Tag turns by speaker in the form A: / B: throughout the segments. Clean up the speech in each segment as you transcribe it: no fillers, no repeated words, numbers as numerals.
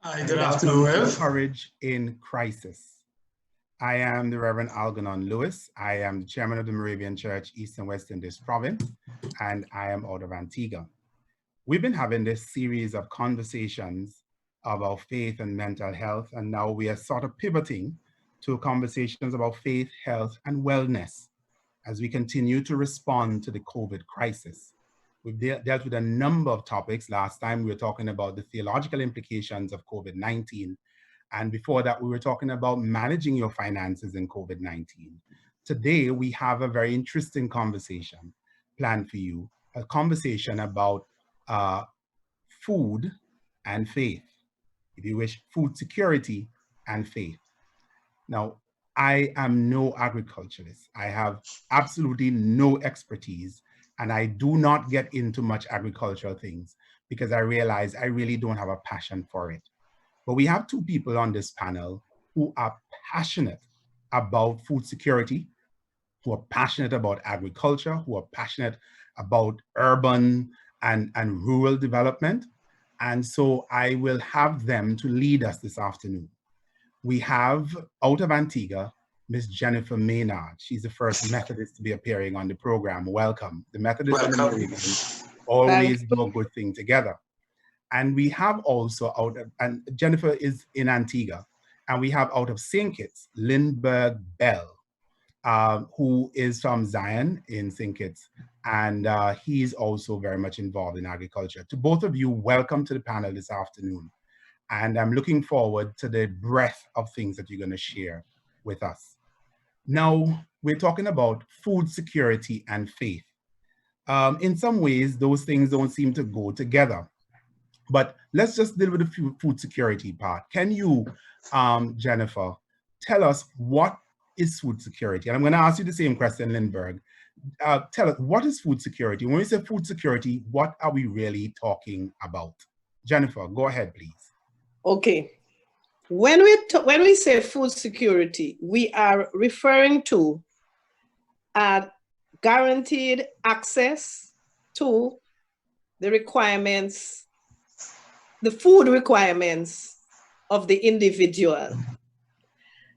A: Hi, good afternoon, Rev.
B: Courage in Crisis. I am the Reverend Algernon Lewis. I am the chairman of the Moravian Church, East and West Indies Province, and I am out of Antigua. We've been having this series of conversations about faith and mental health, and now we are sort of pivoting to conversations about faith, health, and wellness as we continue to respond to the COVID crisis. We've dealt with a number of topics. Last time we were talking about the theological implications of COVID-19. And before that, we were talking about managing your finances in COVID-19. Today, we have a very interesting conversation planned for you, a conversation about food and faith. If you wish, food security and faith. Now, I am no agriculturalist. I have absolutely no expertise, and I do not get into much agricultural things because I realize I really don't have a passion for it. But we have two people on this panel who are passionate about food security, who are passionate about agriculture, who are passionate about urban and rural development. And so I will have them to lead us this afternoon. We have, out of Antigua, Miss Jennifer Maynard. She's the first Methodist to be appearing on the program. Welcome. The Methodists and the Moravians always do a good thing together. And we have also and Jennifer is in Antigua, and we have out of St. Kitts, Lindbergh Bell, who is from Zion in St. Kitts, and he's also very much involved in agriculture. To both of you, welcome to the panel this afternoon. And I'm looking forward to the breadth of things that you're going to share with us. Now, we're talking about food security and faith. In some ways, those things don't seem to go together. But let's just deal with the food security part. Can you, Jennifer, tell us what is food security? And I'm going to ask you the same question, Lindbergh. Tell us, what is food security? When we say food security, what are we really talking about? Jennifer, go ahead, please.
C: Okay. When we say food security, we are referring to guaranteed access to the requirements, the food requirements of the individual.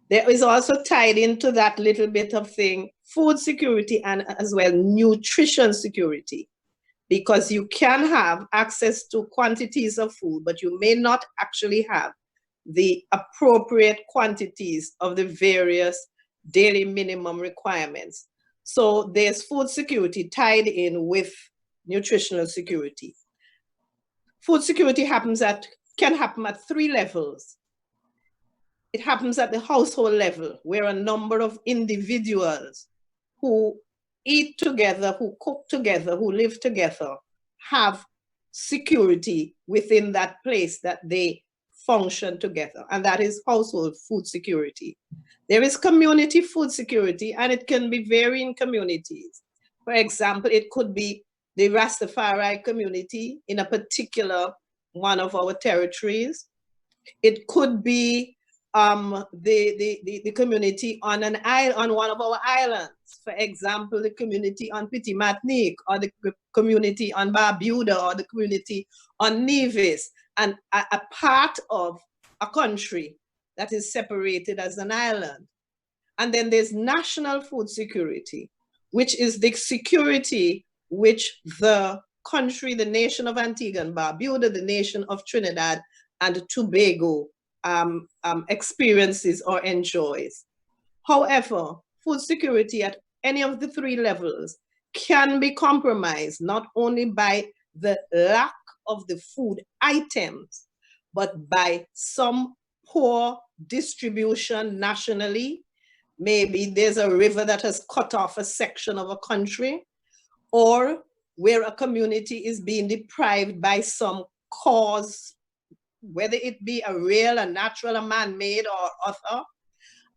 C: There is also tied into that little bit of thing, food security and as well nutrition security. Because you can have access to quantities of food, but you may not actually have the appropriate quantities of the various daily minimum requirements. So there's food security tied in with nutritional security. Food security can happen at three levels. It happens at the household level, where a number of individuals who eat together, who cook together, who live together, have security within that place that they function together. And that is household food security. There is community food security, and it can be varying communities. For example, it could be the Rastafari community in a particular one of our territories. It could be the community on an island, on one of our islands. For example, the community on Petit Martinique, or the community on Barbuda, or the community on Nevis, and a part of a country that is separated as an island. And then there's national food security, which is the security which the country, the nation of Antigua and Barbuda, the nation of Trinidad and Tobago experiences or enjoys. However, food security at any of the three levels can be compromised not only by the lack of the food items, but by some poor distribution nationally. Maybe there's a river that has cut off a section of a country, or where a community is being deprived by some cause, whether it be a real, a natural, a man-made, or other.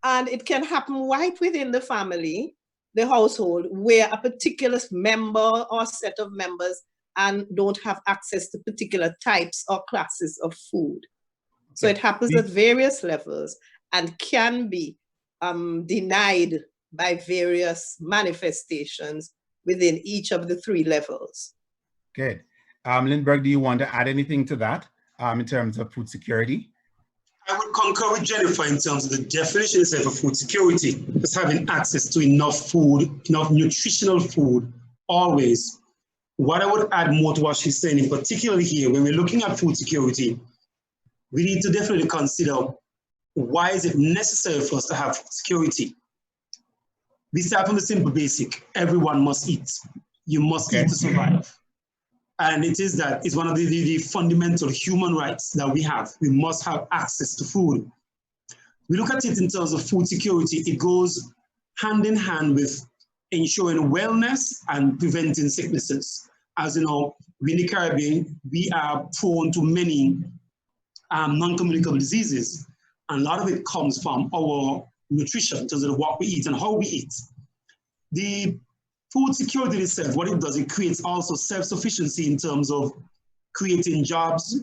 C: And it can happen right within the family, the household, where a particular member or set of members and don't have access to particular types or classes of food. So it happens at various levels and can be denied by various manifestations within each of the three levels.
B: Good. Lindbergh, do you want to add anything to that in terms of food security?
A: I would concur with Jennifer in terms of the definition itself of food security, just having access to enough food, enough nutritional food, always. What I would add more to what she's saying, in particular here, when we're looking at food security, we need to definitely consider why is it necessary for us to have food security. We start from the simple basic, everyone must eat. You must eat to survive. And it is that it's one of the fundamental human rights that we have. We must have access to food. We look at it in terms of food security. It goes hand in hand with ensuring wellness and preventing sicknesses. As you know, we in the Caribbean, we are prone to many non-communicable diseases. And a lot of it comes from our nutrition, in terms of what we eat and how we eat. The food security itself, what it does, it creates also self-sufficiency in terms of creating jobs.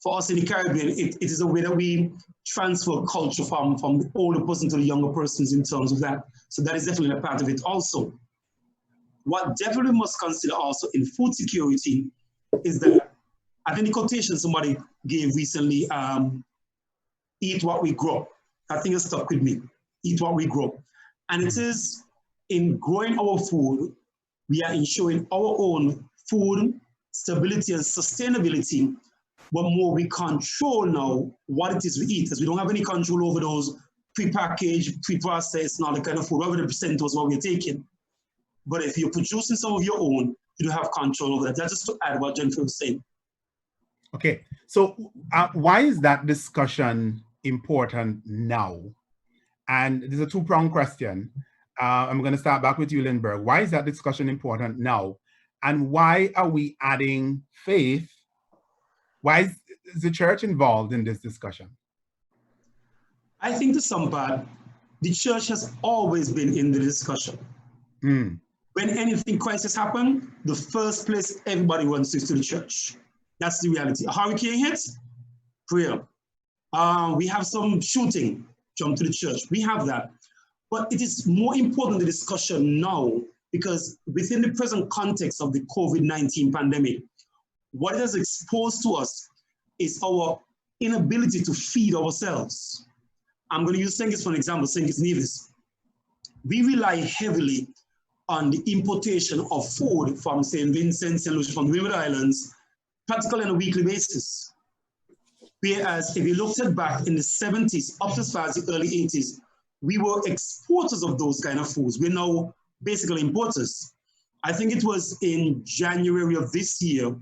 A: For us in the Caribbean, it is a way that we transfer culture from the older person to the younger persons in terms of that. So that is definitely a part of it also. What definitely must consider also in food security is that, I think the quotation somebody gave recently, eat what we grow. I think it stuck with me, eat what we grow. And it is in growing our food, we are ensuring our own food stability and sustainability, but more we control now what it is we eat, as we don't have any control over those pre-packaged, pre-processed, and all the kind of food, whatever the percent was what we're taking. But if you're producing some of your own, you don't have control over that. That's just to add what Jennifer was saying.
B: Okay, so why is that discussion important now? And there's a two-pronged question. I'm going to start back with you, Lindbergh. Why is that discussion important now? And why are we adding faith? Why is the church involved in this discussion?
A: I think to some part, the church has always been in the discussion. When anything crisis happens, the first place everybody runs is to the church. That's the reality. A hurricane hits, prayer. We have some shooting, jump to the church. We have that. But it is more important, the discussion now, because within the present context of the COVID-19 pandemic, what it has exposed to us is our inability to feed ourselves. I'm going to use St. Kitts for an example, St. Kitts Nevis. We rely heavily on the importation of food from St. Vincent, St. Lucia, from the Windward Islands, practically on a weekly basis. Whereas if you looked at back in the 70s, up as far as the early 80s, we were exporters of those kind of foods. We're now basically importers. I think it was in January of this year,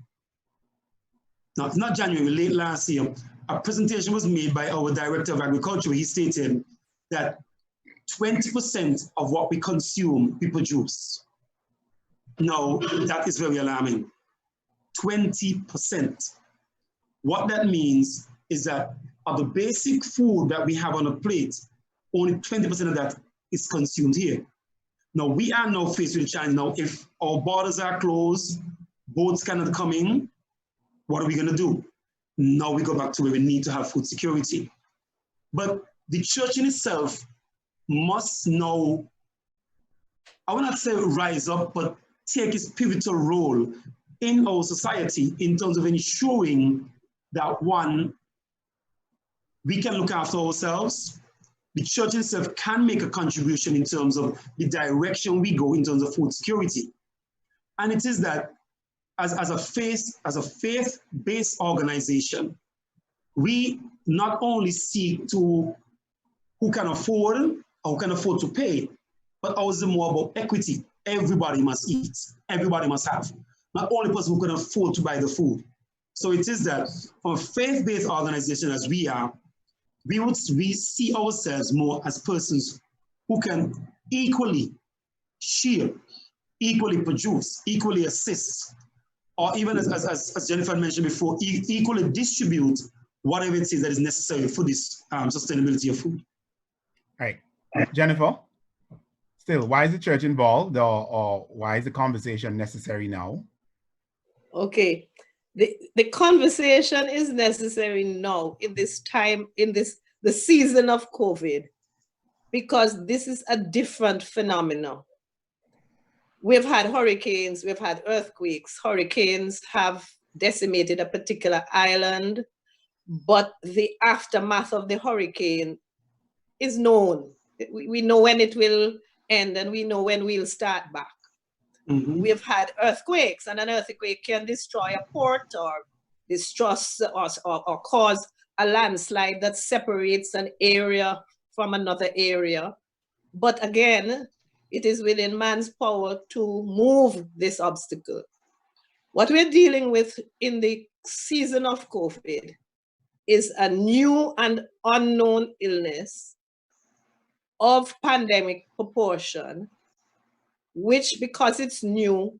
A: no, not January, late last year, a presentation was made by our Director of Agriculture. He stated that 20% of what we consume, we produce. Now, that is very alarming. 20%. What that means is that of the basic food that we have on a plate, only 20% of that is consumed here. Now, we are now faced with a challenge. Now, if our borders are closed, boats cannot come in, what are we going to do? Now we go back to where we need to have food security. But the church in itself must now, I will not say rise up, but take its pivotal role in our society in terms of ensuring that, one, we can look after ourselves. The church itself can make a contribution in terms of the direction we go in terms of food security. And it is that as a faith-based organization, we not only seek to who can afford or who can afford to pay, but also more about equity. Everybody must eat. Everybody must have. Not only person who can afford to buy the food. So it is that from a faith-based organization as we are, we see ourselves more as persons who can equally share, equally produce, equally assist, or even as Jennifer mentioned before, equally distribute whatever it is that is necessary for this sustainability of food.
B: All right. Jennifer, still, why is the church involved, or why is the conversation necessary now?
C: Okay. The conversation is necessary now in this time, in the season of COVID, because this is a different phenomenon. We've had hurricanes, we've had earthquakes. Hurricanes have decimated a particular island. but the aftermath of the hurricane is known. We know when it will end, and we know when we'll start back. We have had earthquakes, and an earthquake can destroy a port or destroy or cause a landslide that separates an area from another area. But again, it is within man's power to move this obstacle. What we're dealing with in the season of COVID is a new and unknown illness of pandemic proportion, which, because it's new,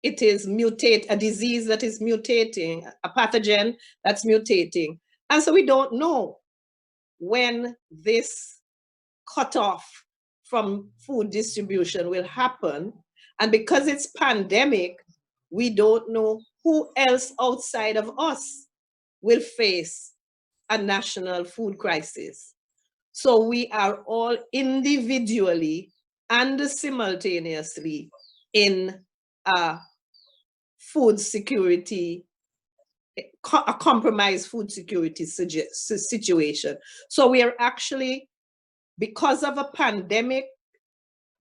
C: it is a disease that is mutating, a pathogen that's mutating. And so we don't know when this cutoff from food distribution will happen. And because it's pandemic, we don't know who else outside of us will face a national food crisis. So we are all individually and simultaneously in a food security, a compromised food security situation. So we are actually, because of a pandemic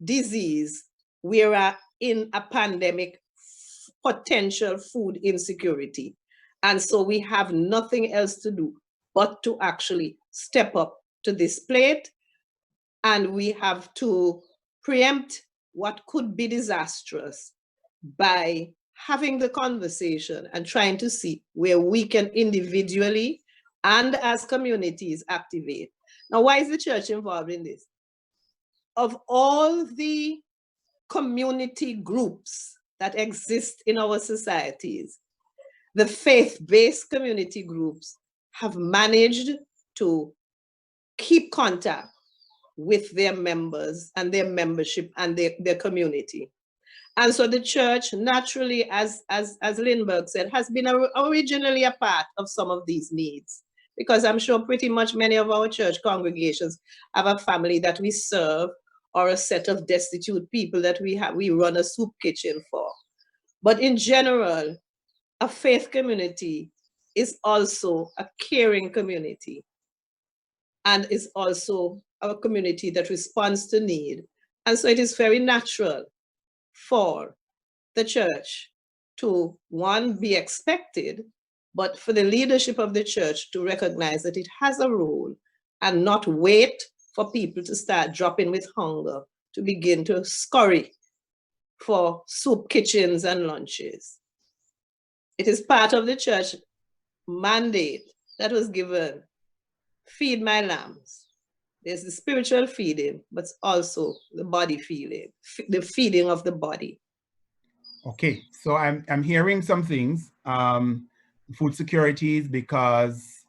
C: disease, we are in a pandemic potential food insecurity. And so we have nothing else to do but to actually step up to this plate, and we have to preempt what could be disastrous by having the conversation and trying to see where we can individually and as communities activate. Now, why is the church involved in this? Of all the community groups that exist in our societies, the faith-based community groups have managed to keep contact with their members and their membership and their community. And so the church, naturally, as Lindbergh said, has been originally a part of some of these needs, because I'm sure pretty much many of our church congregations have a family that we serve or a set of destitute people that we run a soup kitchen for. But in general, a faith community is also a caring community, and is also a community that responds to need. And so it is very natural for the church to, one, be expected, but for the leadership of the church to recognize that it has a role and not wait for people to start dropping with hunger to begin to scurry for soup kitchens and lunches. It is part of the church mandate that was given: feed my lambs. There's the spiritual feeding, but also the body feeding, the feeding of the body.
B: Okay, so I'm hearing some things. Food security is because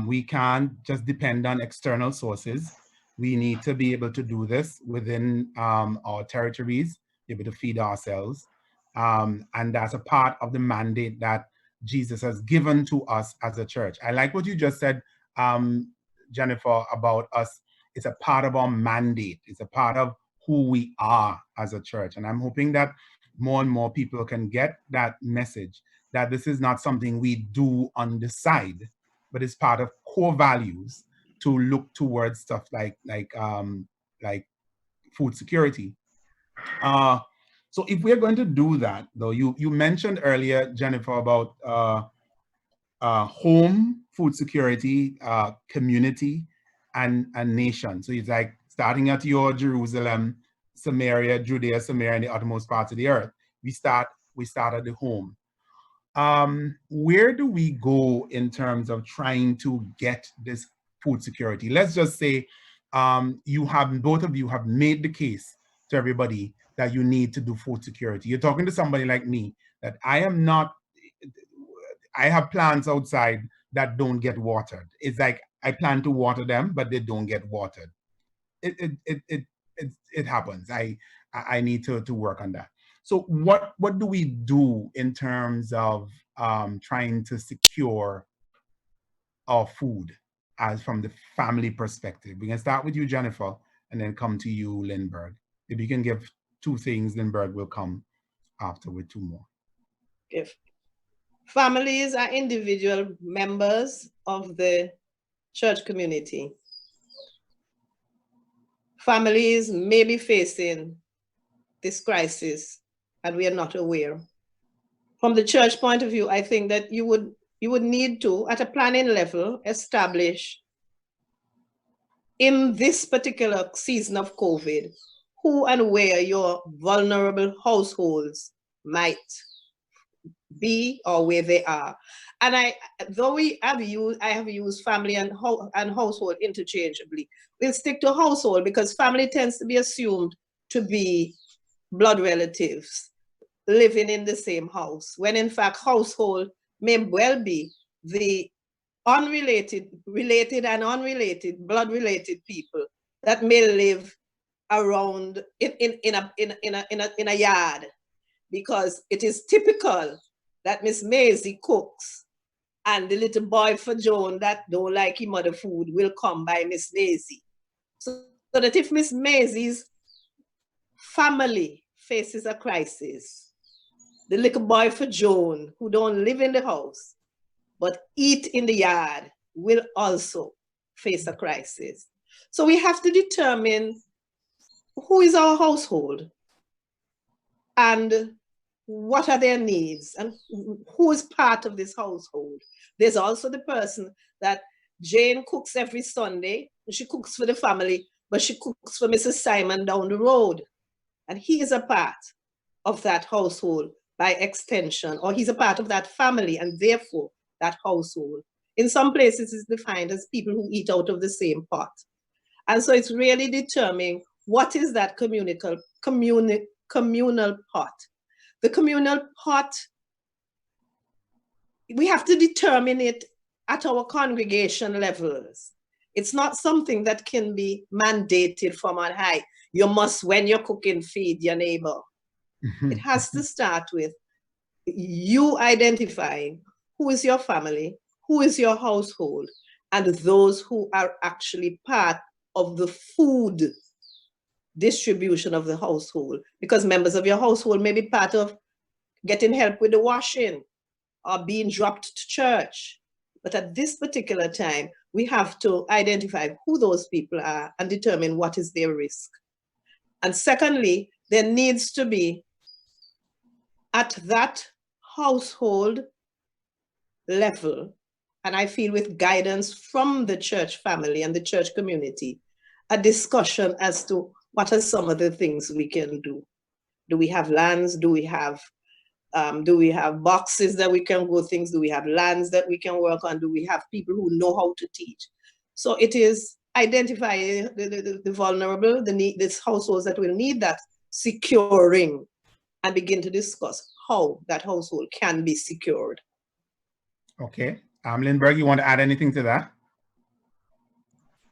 B: we can't just depend on external sources. We need to be able to do this within our territories, be able to feed ourselves. And that's a part of the mandate that Jesus has given to us as a church. I like what you just said, Jennifer, about us. It's a part of our mandate. It's a part of who we are as a church. And I'm hoping that more and more people can get that message, that this is not something we do on the side, but it's part of core values to look towards stuff like food security. So if we're going to do that, though, you mentioned earlier, Jennifer, about home food security, community, and nation. So it's like starting at your Jerusalem, Samaria, Judea, Samaria, and the uttermost parts of the earth. We start at the home. Where do we go in terms of trying to get this food security? Let's just say both of you have made the case to everybody that you need to do food security. You're talking to somebody like me, that I have plants outside that don't get watered. It's like I plan to water them, but they don't get watered. It happens. I need to work on that. So what do we do in terms of trying to secure our food as from the family perspective? We can start with you, Jennifer, and then come to you, Lindbergh. If you can give 2 things, Lindbergh will come after with 2 more.
C: If Families are individual members of the church community. Families may be facing this crisis and we are not aware. From the church point of view, I think that you would need to, at a planning level, establish in this particular season of COVID, who and where your vulnerable households might be or where they are. And I have used family and household interchangeably. We'll stick to household because family tends to be assumed to be blood relatives living in the same house, when in fact household may well be the related and unrelated, blood related people that may live around in a yard, because it is typical that Miss Maisie cooks and the little boy for Joan that don't like him other food will come by Miss Maisie. So that if Miss Maisie's family faces a crisis, the little boy for Joan who don't live in the house but eat in the yard will also face a crisis. So we have to determine who is our household and what are their needs and who is part of this household. There's also the person that Jane cooks every Sunday. She cooks for the family, but she cooks for Mrs. Simon down the road. And he is a part of that household by extension, or he's a part of that family and therefore that household. In some places it's defined as people who eat out of the same pot. And so it's really determining what is that communal pot. The communal pot, we have to determine it at our congregation levels. It's not something that can be mandated from on high. You must, when you're cooking, feed your neighbor. It has to start with you identifying who is your family, who is your household, and those who are actually part of the food distribution of the household, because members of your household may be part of getting help with the washing or being dropped to church. But at this particular time, we have to identify who those people are and determine what is their risk. And secondly, there needs to be at that household level, and I feel with guidance from the church family and the church community, a discussion as to what are some of the things we can do. Do we have lands? Do we have boxes that we can grow things? Do we have lands that we can work on? Do we have people who know how to teach? So it is identifying the vulnerable, these households that will need that securing, and begin to discuss how that household can be secured.
B: Okay. Lindbergh, you want to add anything to that?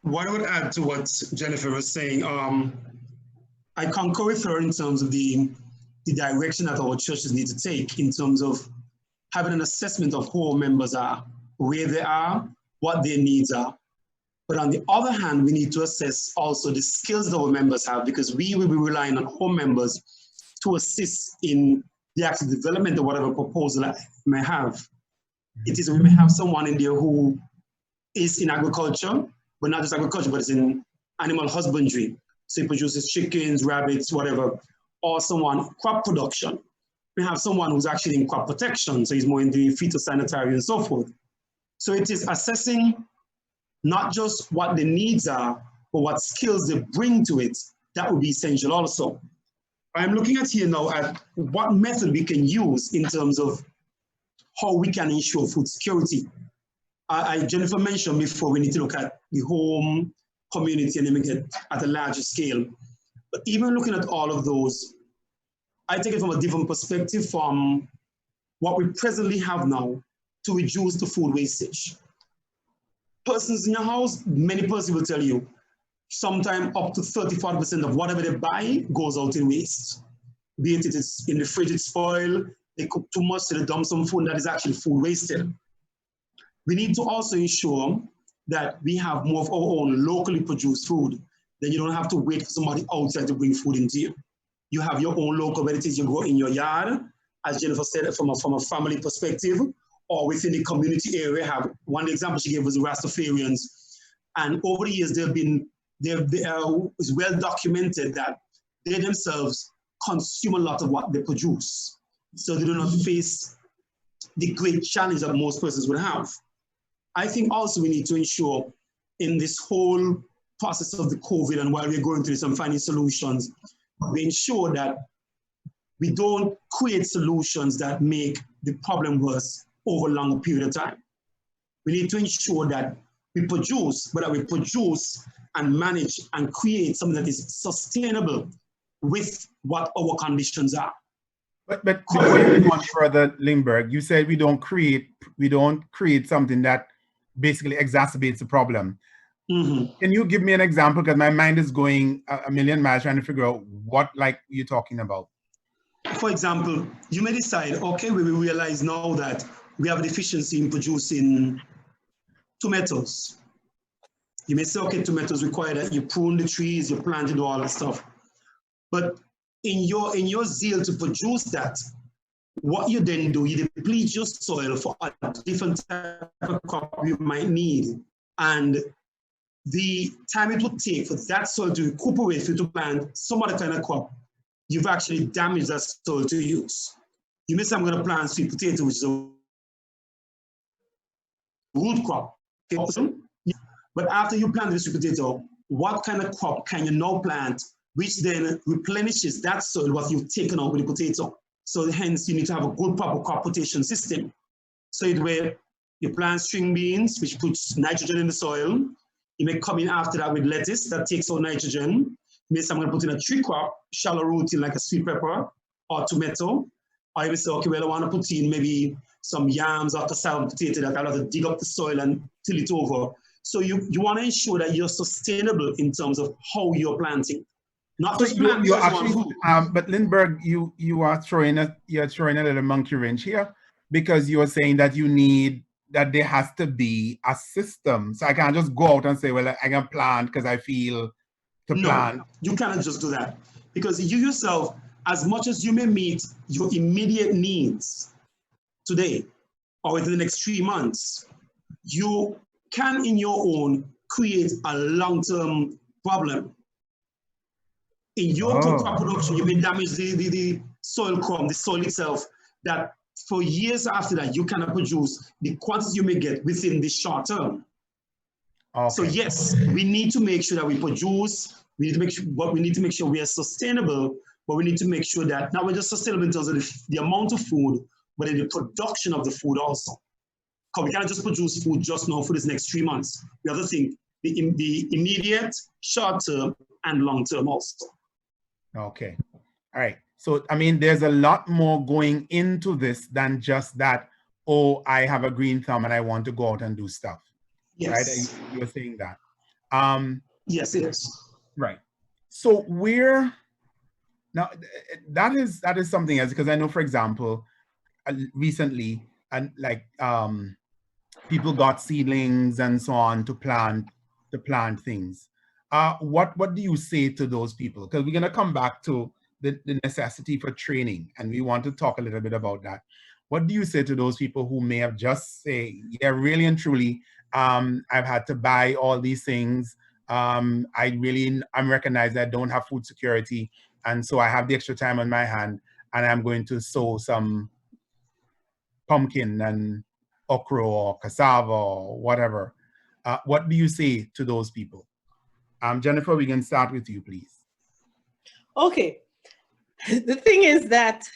A: What I would add to what Jennifer was saying, I concur with her in terms of the direction that our churches need to take in terms of having an assessment of who our members are, where they are, what their needs are. But on the other hand, we need to assess also the skills that our members have, because we will be relying on our members to assist in the actual development of whatever proposal I may have. It is, we may have someone in there who is in agriculture, but not just agriculture, but it's in animal husbandry. So he produces chickens, rabbits, whatever, or someone crop production. We have someone who's actually in crop protection, so he's more in the phytosanitary and so forth. So it is assessing not just what the needs are, but what skills they bring to it. That would be essential also. I'm looking at here now at what method we can use in terms of how we can ensure food security. Jennifer mentioned before, we need to look at the home, community, and then we get at a larger scale. But even looking at all of those, I take it from a different perspective from what we presently have now to reduce the food wastage. Persons in your house, many persons will tell you, sometimes up to 30–40% of whatever they buy goes out in waste. Be it it's in the fridge, it's spoiled, they cook too much, so they dump some food that is actually food wasted. We need to also ensure that we have more of our own locally produced food. Then you don't have to wait for somebody outside to bring food into you. You have your own local, whether it is you grow in your yard, as Jennifer said, from a family perspective, or within the community area have. One example she gave was the Rastafarians. And over the years, it's well documented that they themselves consume a lot of what they produce. So they do not face the great challenge that most persons would have. I think also we need to ensure in this whole process of the COVID and while we're going through this and finding solutions, we ensure that we don't create solutions that make the problem worse over a longer period of time. We need to ensure that we produce, but that we produce and manage and create something that is sustainable with what our conditions are.
B: But before you go on further, Lindbergh, you said we don't create something that basically exacerbates the problem. Mm-hmm. Can you give me an example? Because my mind is going a million miles trying to figure out what you're talking about.
A: For example, you may decide, okay, we realize now that we have a deficiency in producing tomatoes. You may say, okay, tomatoes require that you prune the trees, you plant, you do all that stuff. But in your zeal to produce that, what you then do, you deplete your soil for a different type of crop you might need. And the time it would take for that soil to recuperate for you to plant some other kind of crop, you've actually damaged that soil to use. You may say, I'm going to plant sweet potato, which is a root crop. But after you plant the sweet potato, what kind of crop can you now plant, which then replenishes that soil what you've taken out with the potato? So hence, you need to have a good proper crop rotation system. So it where you plant string beans, which puts nitrogen in the soil. You may come in after that with lettuce that takes out nitrogen. Maybe I'm going to put in a tree crop, shallow rooting like a sweet pepper or tomato. Or you may say, okay, well, I want to put in maybe some yams or cassava potato that I'll have to dig up the soil and till it over. So you want to ensure that you're sustainable in terms of how you're planting. Not just plant
B: you're actually, but Lindbergh, you are throwing a little monkey wrench here, because you are saying that that there has to be a system. So I can't just go out and say, well, I can plant because I feel to plant.
A: No, you cannot just do that, because you yourself, as much as you may meet your immediate needs today or within the next 3 months, you can in your own create a long-term problem. In your crop production, you may damage the soil crop, the soil itself, that for years after that, you cannot produce the quantity you may get within the short term. Okay. So yes, we need to make sure that we produce, we need to make sure we are sustainable, but we need to make sure that not we're just sustainable in terms of the amount of food, but in the production of the food also. Because we cannot just produce food just now for this next 3 months. We have to think the immediate, short term, and long term also.
B: Okay. All right. So, I mean, there's a lot more going into this than just that, oh, I have a green thumb and I want to go out and do stuff. Yes. Right? You're saying that.
A: Yes, it is.
B: Right. So now that is something else, because I know, for example, recently, and people got seedlings and so on to plant things. What do you say to those people? Because we're going to come back to the necessity for training, and we want to talk a little bit about that. What do you say to those people who may have just say, yeah, really and truly, I've had to buy all these things. I'm recognized that I don't have food security, and so I have the extra time on my hand, and I'm going to sow some pumpkin and okra or cassava or whatever. What do you say to those people? Jennifer, we can start with you, please.
C: Okay. The thing is that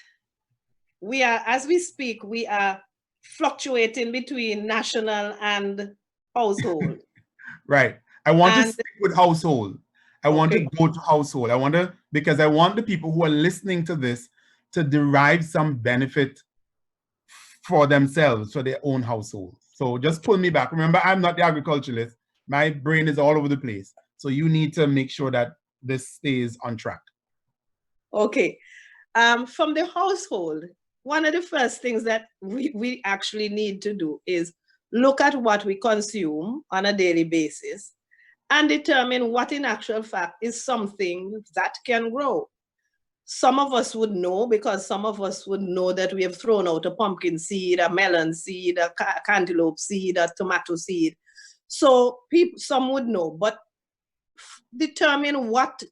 C: as we speak, we are fluctuating between national and household.
B: Right. I want to stick with household. I want to go to household. Because I want the people who are listening to this to derive some benefit for themselves, for their own household. So just pull me back. Remember, I'm not the agriculturalist. My brain is all over the place. So you need to make sure that this stays on track.
C: Okay. From the household, one of the first things that we actually need to do is look at what we consume on a daily basis and determine what in actual fact is something that can grow. Some of us would know, because some of us would know that we have thrown out a pumpkin seed, a melon seed, a cantaloupe seed, a tomato seed. So some would know, but determine what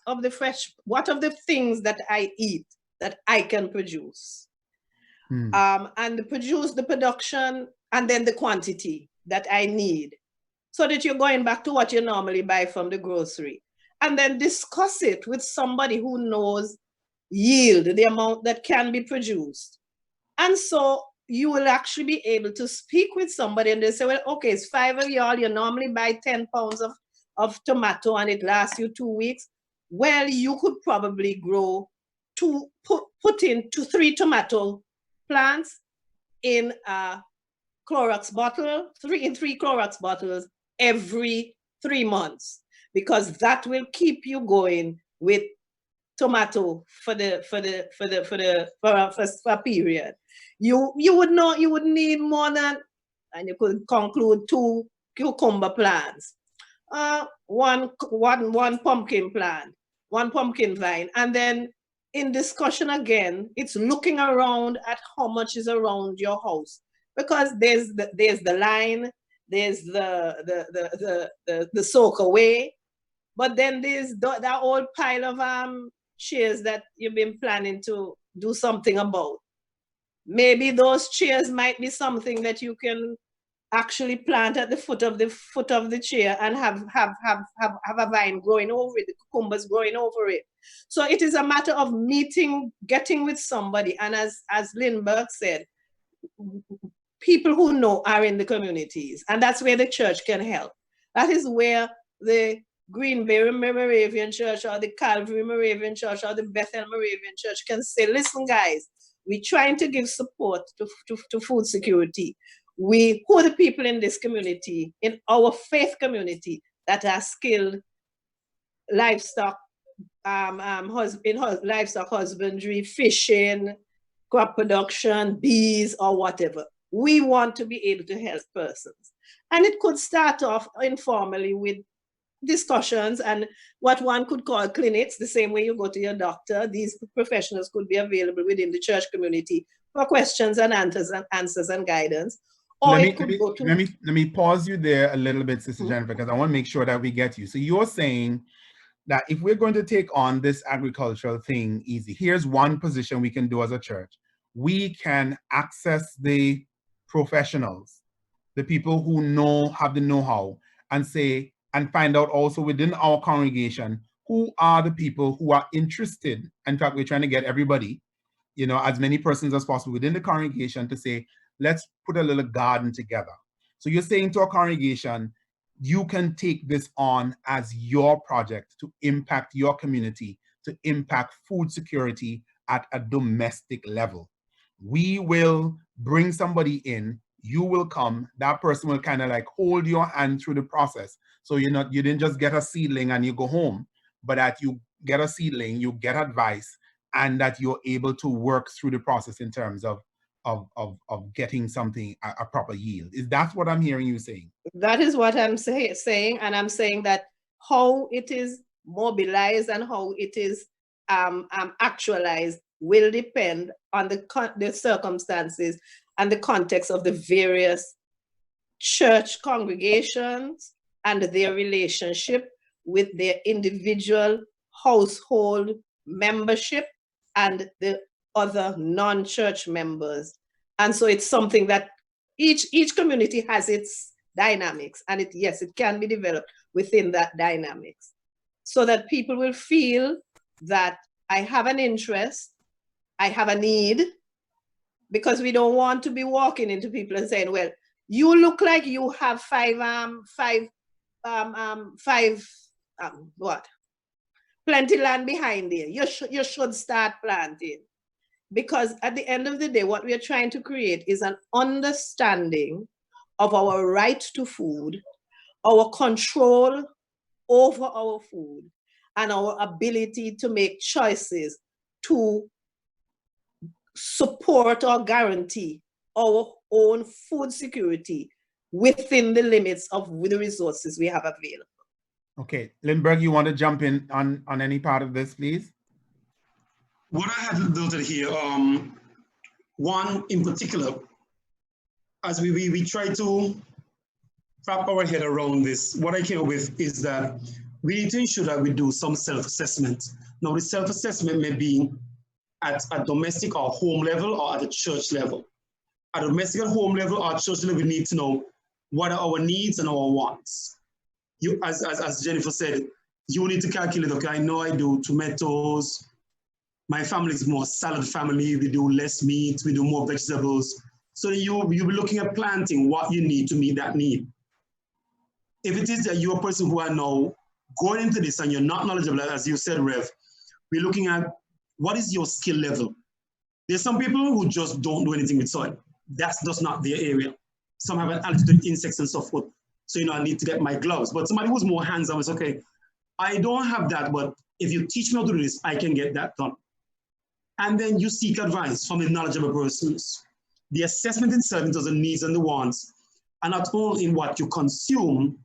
C: of the things that I eat that I can produce. And produce the production and then the quantity that I need, so that you're going back to what you normally buy from the grocery, and then discuss it with somebody who knows yield, the amount that can be produced. And so you will actually be able to speak with somebody and they say, well, okay, it's 5 of y'all, you normally buy 10 pounds of tomato and it lasts you 2 weeks. Well, you could probably grow put in 3 tomato plants in a Clorox bottle, 3 Clorox bottles every 3 months, because that will keep you going with tomato for a period. You would know you would need more than, and you could conclude 2 cucumber plants, one pumpkin plant, 1 pumpkin vine, and then in discussion again, it's looking around at how much is around your house, because there's the line, there's the soak away, but then there's that old pile of chairs that you've been planning to do something about. Maybe those chairs might be something that you can actually plant at the foot of the chair and have a vine growing over it, the cucumbers growing over it. So it is a matter of getting with somebody, and as Lindbergh said, people who know are in the communities, and that's where the church can help. That is where the Greenberry Moravian Church or the Calvary Moravian Church or the Bethel Moravian Church can say, listen guys, we're trying to give support to food security. Who are the people in this community, in our faith community, that are skilled livestock, livestock husbandry, fishing, crop production, bees, or whatever. We want to be able to help persons. And it could start off informally with discussions and what one could call clinics, the same way you go to your doctor. These professionals could be available within the church community for questions and answers and guidance. Or
B: let me pause you there a little bit, Sister Jennifer, because I want to make sure that we get you. So you're saying that if we're going to take on this agricultural thing easy, here's one position we can do as a church. We can access the professionals, the people who have the know-how, and find out also within our congregation who are the people who are interested. In fact, we're trying to get everybody, as many persons as possible within the congregation to say, let's put a little garden together. So you're saying to our congregation, you can take this on as your project to impact your community, to impact food security at a domestic level. We will bring somebody in, you will come, that person will kind of like hold your hand through the process. So you didn't just get a seedling and you go home, but that you get a seedling, you get advice, and that you're able to work through the process in terms of getting something, a proper yield. Is that what I'm hearing you saying?
C: That is what I'm saying, and I'm saying that how it is mobilized and how it is actualized will depend on the circumstances and the context of the various church congregations and their relationship with their individual household membership and the other non-church members. And so it's something that each community has its dynamics, and it can be developed within that dynamics, so that people will feel that I have an interest, I have a need, because we don't want to be walking into people and saying, well, you look like you have plenty land behind there. You should start planting. Because at the end of the day, what we are trying to create is an understanding of our right to food, our control over our food, and our ability to make choices to support or guarantee our own food security within the limits of the resources we have available.
B: Okay, Lindbergh, you want to jump in on any part of this, please?
A: What I had noted here, one in particular, as we try to wrap our head around this, what I came up with is that we need to ensure that we do some self-assessment. Now, the self-assessment may be at a domestic or home level or at a church level. At a domestic and home level or church level, we need to know what are our needs and our wants. You, as Jennifer said, you need to calculate, okay, I know I do tomatoes. My family is more salad family. We do less meat. We do more vegetables. So you'll be looking at planting what you need to meet that need. If it is that you're a person who are now going into this and you're not knowledgeable, as you said, Rev, we're looking at what is your skill level. There's some people who just don't do anything with soil. That's just not their area. Some have an allergy to insects and so forth. So, I need to get my gloves. But somebody who's more hands-on is, okay, I don't have that, but if you teach me how to do this, I can get that done. And then you seek advice from the knowledgeable persons. The assessment itself in terms of needs and the wants, and not only in what you consume,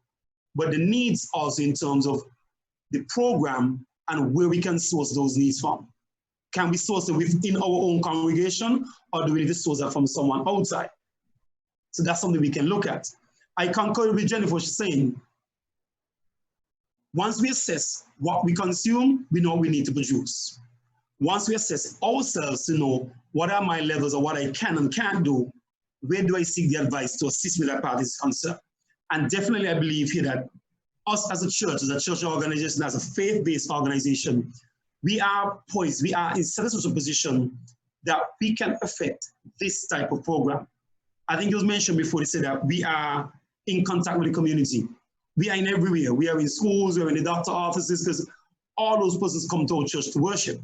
A: but the needs also in terms of the program and where we can source those needs from. Can we source it within our own congregation, or do we need to source that from someone outside? So that's something we can look at. I concur with Jennifer, what she's saying. Once we assess what we consume, we know what we need to produce. Once we assess ourselves to know what are my levels or what I can and can't do, where do I seek the advice to assist me that part is concerned? And definitely I believe here that us as a church organization, as a faith-based organization, we are poised, we are in such a position that we can affect this type of program. I think it was mentioned before, they said that we are in contact with the community. We are in everywhere. We are in schools, we're in the doctor offices, because all those persons come to our church to worship.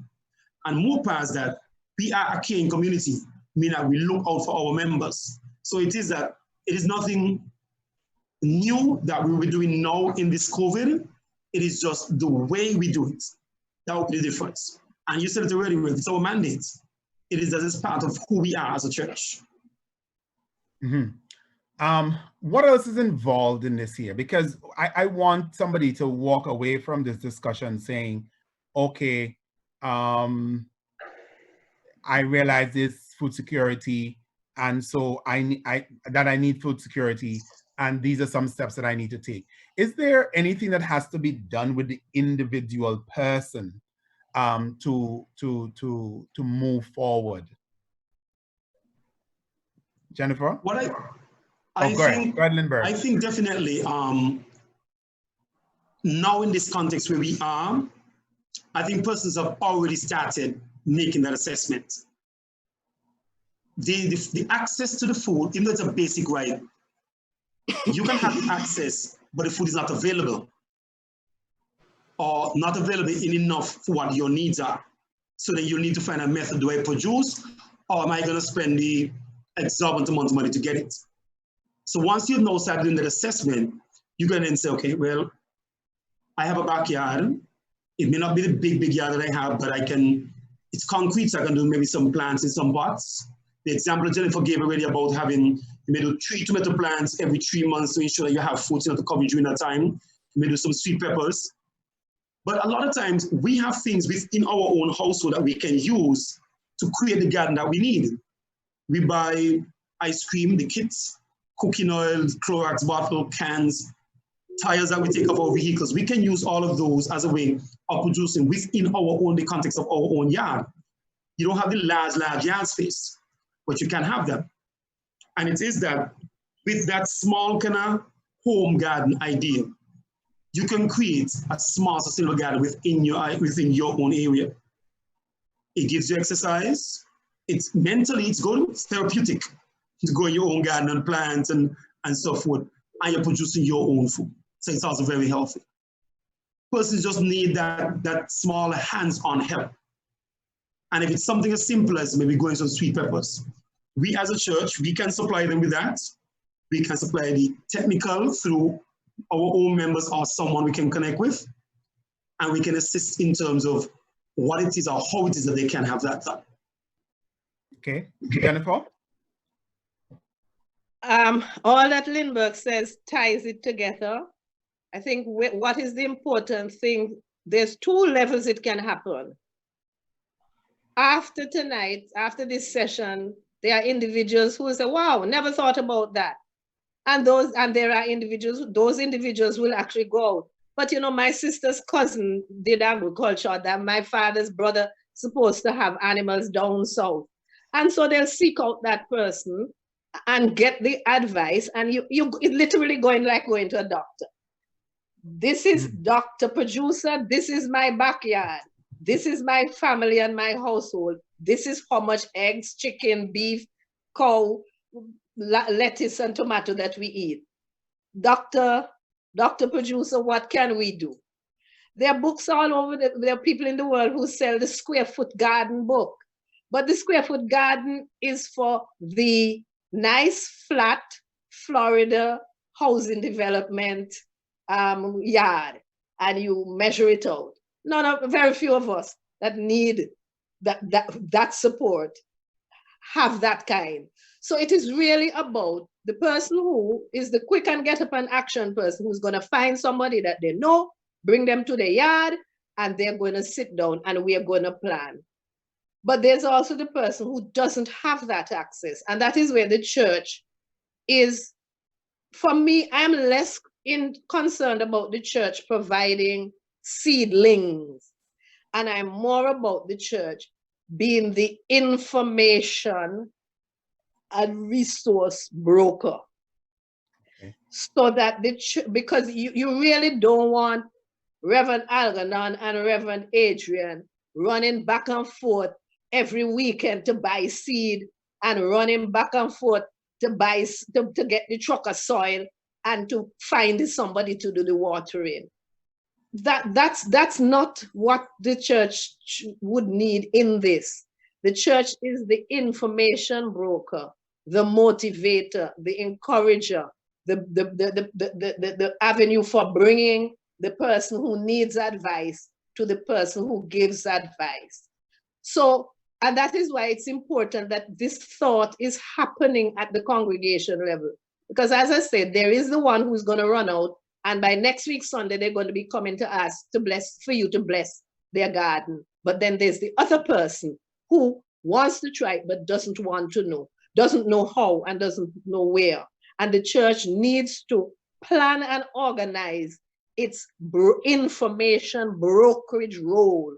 A: And more past that, we are a caring community, meaning that we look out for our members. So it is nothing new that we will be doing now in this COVID. It is just the way we do it. That will be the difference. And you said it already, it's our mandate. It is as part of who we are as a church.
B: Mm-hmm. What else is involved in this here? Because I want somebody to walk away from this discussion saying, okay, I realize this food security, and so I need food security, and these are some steps that I need to take. Is there anything that has to be done with the individual person to move forward? Jennifer?
A: I think definitely now in this context where we are, I think persons have already started making that assessment. The access to the food, even though it's a basic right, you can have the access, but the food is not available, or not available in enough for what your needs are. So then you need to find a method. Do I produce, or am I going to spend the exorbitant amount of money to get it? So once you've now started doing that assessment, you can then say, okay, well, I have a backyard. It may not be the big yard that I have, but it's concrete, so I can do maybe some plants in some pots. The example Jennifer gave already about having, you may do 3 tomato plants every 3 months to ensure that you have food to cover during that time. You may do some sweet peppers. But a lot of times we have things within our own household that we can use to create the garden that we need. We buy ice cream, the kits, cooking oil, Clorox bottle, cans, tires that we take off our vehicles. We can use all of those as a way of producing within the context of our own yard. You don't have the large yard space, but you can have them. And it is that with that small kind of home garden idea, you can create a small sustainable garden within your own area. It gives you exercise. It's mentally, it's good, it's therapeutic to go in your own garden and plant and so forth, and you're producing your own food. So it's also very healthy. Persons just need that small hands-on help. And if it's something as simple as maybe growing some sweet peppers, we as a church, we can supply them with that. We can supply the technical through our own members or someone we can connect with. And we can assist in terms of what it is or how it is that they can have that done.
B: Okay, Jennifer?
C: All that Lindbergh says ties it together. I think what is the important thing, there's 2 levels it can happen. after tonight, after this session, there are individuals who say, wow, never thought about that. And there are individuals, those individuals will actually go out. But you know, my sister's cousin did agriculture, that my father's brother supposed to have animals down south. And so they'll seek out that person and get the advice, and you literally going like going to a doctor. This is Dr. Producer, this is my backyard. This is my family and my household. This is how much eggs, chicken, beef, cow, lettuce and tomato that we eat. Dr. Producer, what can we do? There are books all over, there are people in the world who sell the Square Foot Garden book. But the Square Foot Garden is for the nice, flat, Florida housing development yard, and you measure it out. Very few of us that need that support have that kind. So it is really about the person who is the quick and get up and action person who's going to find somebody that they know, bring them to the yard, and they're going to sit down and we're going to plan. But there's also the person who doesn't have that access. And that is where the church is. For me, I'm less concerned about the church providing seedlings. And I'm more about the church being the information and resource broker. Okay. So that because you really don't want Reverend Algernon and Reverend Adrian running back and forth every weekend to buy seed and running back and forth to buy to get the truck of soil and to find somebody to do the watering. That's not what the church would need in this. The church is the information broker, the motivator, the encourager, the avenue for bringing the person who needs advice to the person who gives advice. So, and that is why it's important that this thought is happening at the congregation level. Because as I said, there is the one who's going to run out, and by next week Sunday, they're going to be coming to ask for you to bless their garden. But then there's the other person who wants to try but doesn't want to know, doesn't know how and doesn't know where. And the church needs to plan and organize its information brokerage role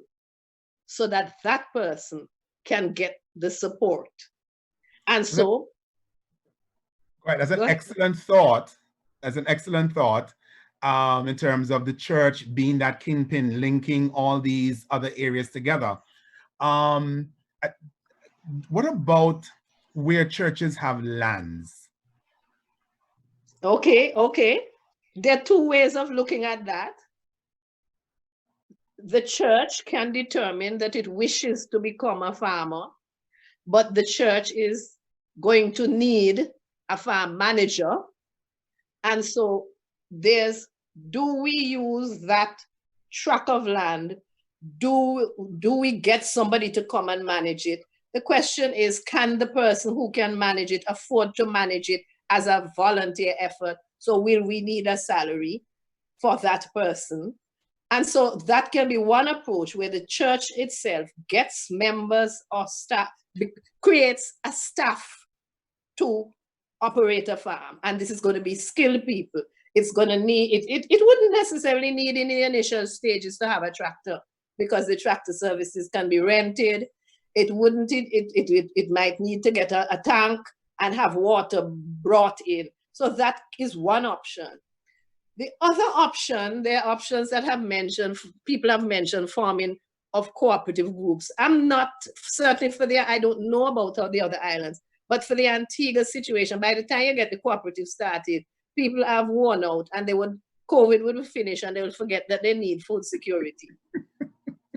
C: so that that person can get the support. And so...
B: Right, that's an excellent thought. That's an excellent thought in terms of the church being that kingpin, linking all these other areas together. What about where churches have lands?
C: Okay. There are two ways of looking at that. The church can determine that it wishes to become a farmer, but the church is going to need a farm manager. And so do we use that tract of land? Do we get somebody to come and manage it? The question is, can the person who can manage it afford to manage it as a volunteer effort? So will we need a salary for that person? And so that can be one approach where the church itself gets members or staff, creates a staff to operate a farm. And this is going to be skilled people. It's going to need, it wouldn't necessarily need in the initial stages to have a tractor, because the tractor services can be rented. It might need to get a tank and have water brought in. So that is one option. The other option, there are options that people have mentioned forming of cooperative groups. I'm not certainly I don't know about all the other islands, but for the Antigua situation, by the time you get the cooperative started, people have worn out and COVID would finish and they will forget that they need food security.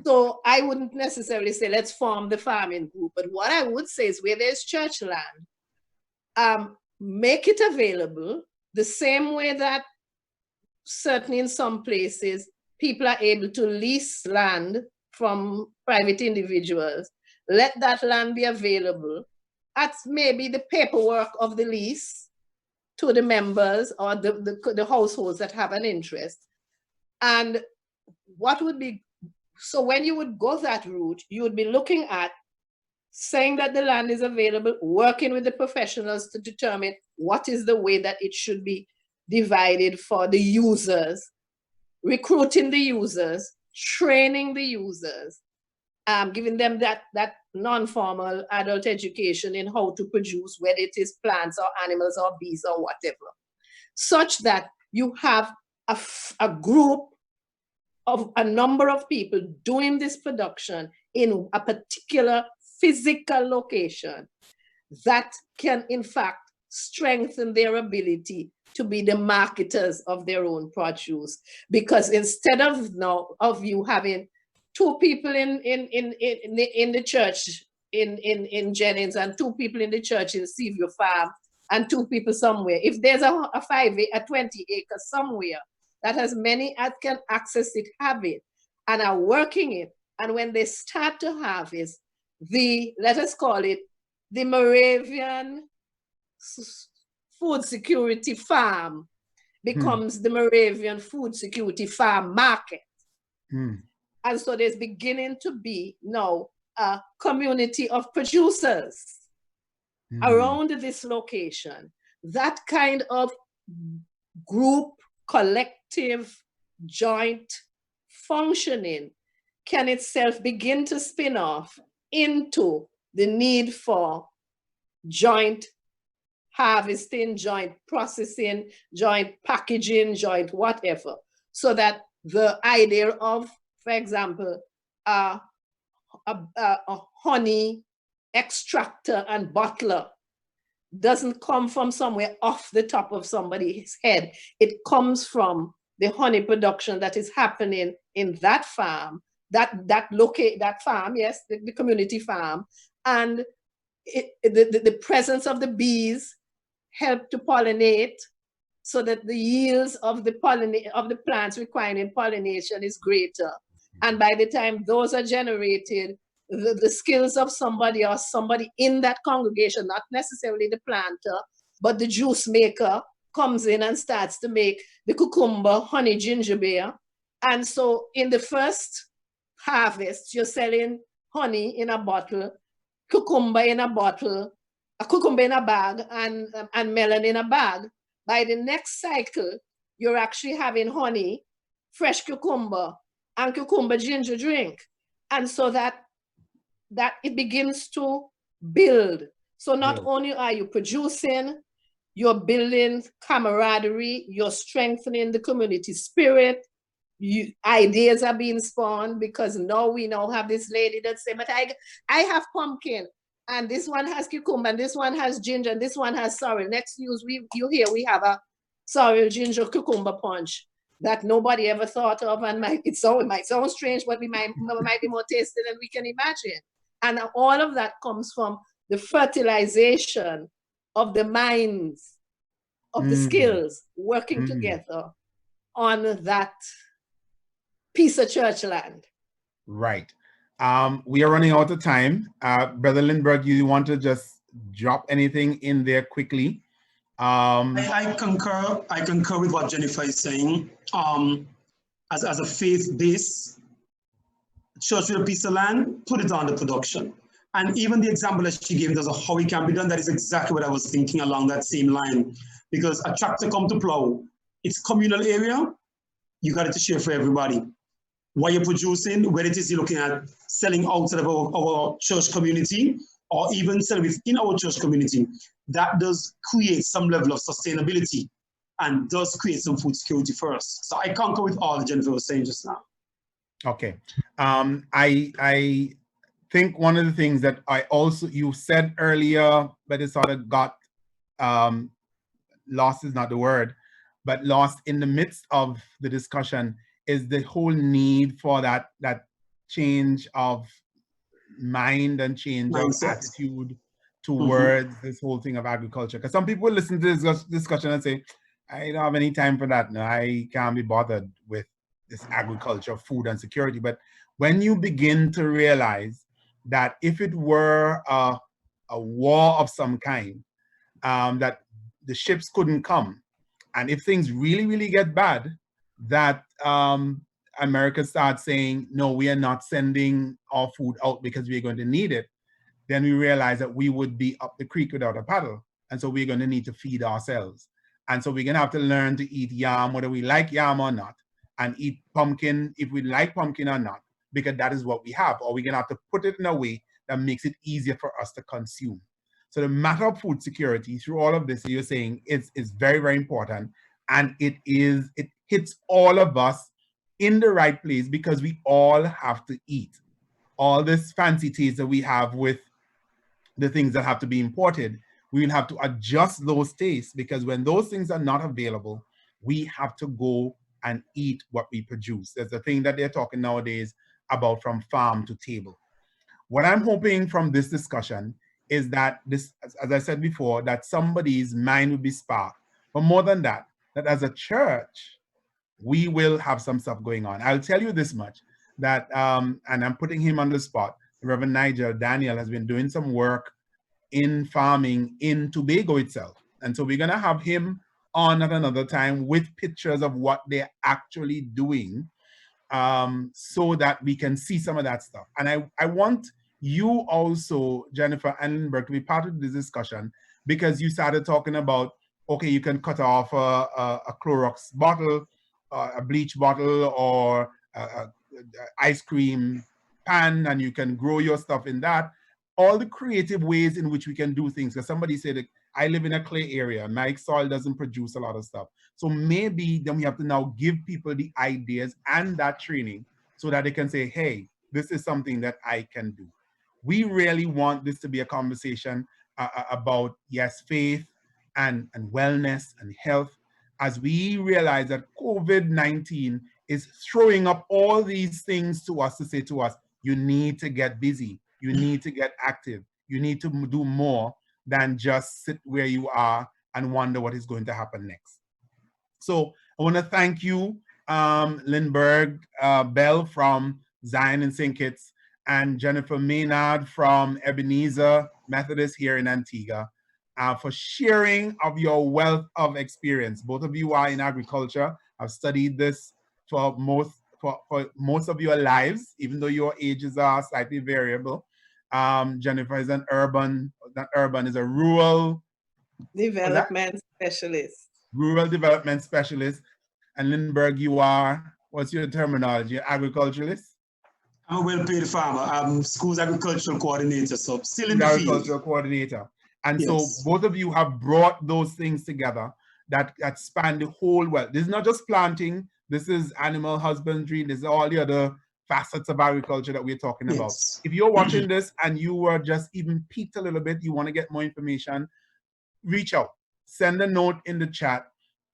C: So I wouldn't necessarily say, let's form the farming group. But what I would say is where there's church land, make it available the same way that certainly in some places, people are able to lease land from private individuals. Let that land be available at maybe the paperwork of the lease to the members or the households that have an interest. And what would be, so when you would go that route, you would be looking at saying that the land is available, working with the professionals to determine what is the way that it should be divided for the users, recruiting the users, training the users, giving them that non-formal adult education in how to produce, whether it is plants or animals or bees or whatever, such that you have a group of a number of people doing this production in a particular physical location that can in fact strengthen their ability to be the marketers of their own produce. Because instead of you having two people in the church in Jennings and two people in the church in Seaview Farm and two people somewhere, if there's a 20 acre somewhere that has many that can access it, have it, and are working it, and when they start to harvest, let us call it the Moravian food security farm becomes the Moravian food security farm market. And so there's beginning to be now a community of producers around this location. That kind of group, collective, joint functioning can itself begin to spin off into the need for joint harvesting, joint processing, joint packaging, joint whatever. So that the idea of, for example, a honey extractor and bottler doesn't come from somewhere off the top of somebody's head. It comes from the honey production that is happening in that farm, that farm, yes, the community farm, and the presence of the bees help to pollinate, so that the yields of the plants requiring pollination is greater. And by the time those are generated, the skills of somebody or somebody in that congregation, not necessarily the planter, but the juice maker, comes in and starts to make the cucumber, honey, ginger beer. And so in the first harvest, you're selling honey in a bottle, cucumber in a bottle, a cucumber in a bag, and melon in a bag. By the next cycle, you're actually having honey, fresh cucumber, and cucumber ginger drink. And so that it begins to build. So not only are you producing, you're building camaraderie, you're strengthening the community spirit, ideas are being spawned, because now we now have this lady that say, but I have pumpkin, and this one has cucumber, and this one has ginger, and this one has sorrel. Next news you hear we have a sorrel ginger cucumber punch that nobody ever thought of, and it might sound strange, but we might be more tasty than we can imagine. And all of that comes from the fertilization of the minds, of the skills working together on that piece of church land.
B: Right. We are running out of time. Brother Lindbergh, you want to just drop anything in there quickly?
A: I concur with what Jennifer is saying. As a faith-based church with a piece of land, put it on the production. And even the example that she gave us of how it can be done, that is exactly what I was thinking along that same line. Because a tractor come to plow, it's communal area, you got it to share for everybody. What you're producing, whether it is you're looking at selling outside of our church community, or even selling within our church community, that does create some level of sustainability and does create some food security for us. So I concur with all that Jennifer was saying just now. Okay.
B: I think one of the things that you said earlier, but it sort of got, lost is not the word, but lost in the midst of the discussion, is the whole need for that change of mind and change mindset, of attitude towards this whole thing of agriculture. Because some people listen to this discussion and say, I don't have any time for that. No, I can't be bothered with this agriculture, food and security. But when you begin to realize that if it were a war of some kind, that the ships couldn't come, and if things really, really get bad, that America starts saying, no, we are not sending our food out because we're going to need it. then we realize that we would be up the creek without a paddle. And so we're going to need to feed ourselves. And so we're going to have to learn to eat yam, whether we like yam or not, and eat pumpkin if we like pumpkin or not, because that is what we have. Or we're going to have to put it in a way that makes it easier for us to consume. So the matter of food security through all of this, you're saying, is very, very important. And it hits all of us in the right place because we all have to eat. All this fancy taste that we have with the things that have to be imported, we will have to adjust those tastes, because when those things are not available, we have to go and eat what we produce. There's a thing that they're talking nowadays about from farm to table. What I'm hoping from this discussion is that this, as I said before, that somebody's mind will be sparked. But more than that, that as a church, we will have some stuff going on. I'll tell you this much, that, and I'm putting him on the spot, Reverend Nigel Daniel has been doing some work in farming in Tobago itself. And so we're going to have him on at another time with pictures of what they're actually doing, so that we can see some of that stuff. And I want you also, Jennifer and Lindbergh, to be part of this discussion, because you started talking about, okay, you can cut off a Clorox bottle, a bleach bottle, or a ice cream pan, and you can grow your stuff in that. All the creative ways in which we can do things. Because somebody said that I live in a clay area, my soil doesn't produce a lot of stuff. So maybe then we have to now give people the ideas and that training so that they can say, hey, this is something that I can do. We really want this to be a conversation about, yes, faith and wellness and health, as we realize that COVID-19 is throwing up all these things to us to say to us, you need to get busy, you need to get active, you need to do more than just sit where you are and wonder what is going to happen next. So I want to thank you, Lindbergh Bell from Zion and St. Kitts, and Jennifer Maynard from Ebenezer Methodist here in Antigua, for sharing of your wealth of experience. Both of you are in agriculture. I've studied this for most of your lives, even though your ages are slightly variable. Jennifer is an urban, not urban, is a rural
C: development specialist.
B: Rural development specialist. And Lindbergh, you are, what's your terminology, agriculturalist?
A: I'm a well-paid farmer. I'm school's agricultural coordinator, so still in the field.
B: Agricultural coordinator. And
A: Yes.
B: so both of you have brought those things together that span the whole world. This is not just planting, this is animal husbandry, this is all the other facets of agriculture that we're talking about.
A: Yes.
B: If you're watching this and you were just even piqued a little bit, you want to get more information, reach out, send a note in the chat.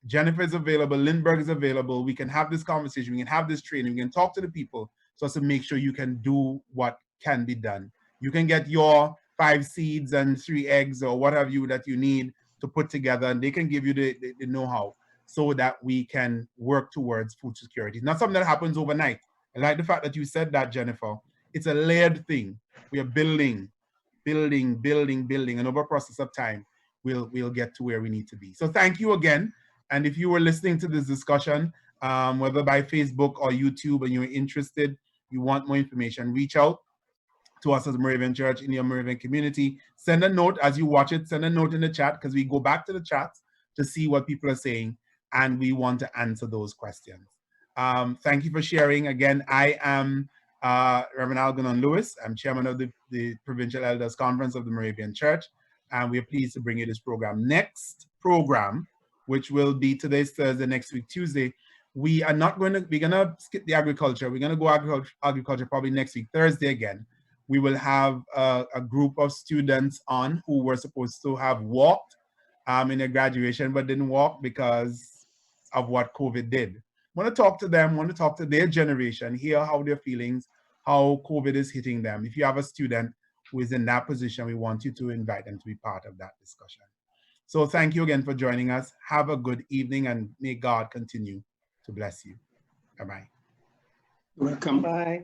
B: Jennifer is available, Lindbergh is available. We can have this conversation, we can have this training, we can talk to the people so as to make sure you can do what can be done. You can get your 5 seeds and 3 eggs or what have you that you need to put together, and they can give you the know-how so that we can work towards food security. It's not something that happens overnight. I like the fact that you said that, Jennifer. It's a layered thing. We are building, and over a process of time, we'll get to where we need to be. So thank you again. And if you were listening to this discussion, whether by Facebook or YouTube, and you're interested, you want more information, reach out to us as Moravian Church in your Moravian community. Send a note as you watch it, send a note in the chat, because we go back to the chat to see what people are saying, and we want to answer those questions. Thank you for sharing. Again, I am Reverend Algernon Lewis. I'm chairman of the Provincial Elders Conference of the Moravian Church, and we're pleased to bring you this program. Next program, which will be today's Thursday, next week Tuesday, we're gonna skip the agriculture. We're gonna go agriculture probably next week Thursday again. We will have a group of students on who were supposed to have walked in their graduation, but didn't walk because of what COVID did. I want to talk to them, want to talk to their generation, hear how they're feeling, how COVID is hitting them. If you have a student who is in that position, we want you to invite them to be part of that discussion. So thank you again for joining us. Have a good evening, and may God continue to bless you. Bye-bye.
A: Welcome.
C: Bye.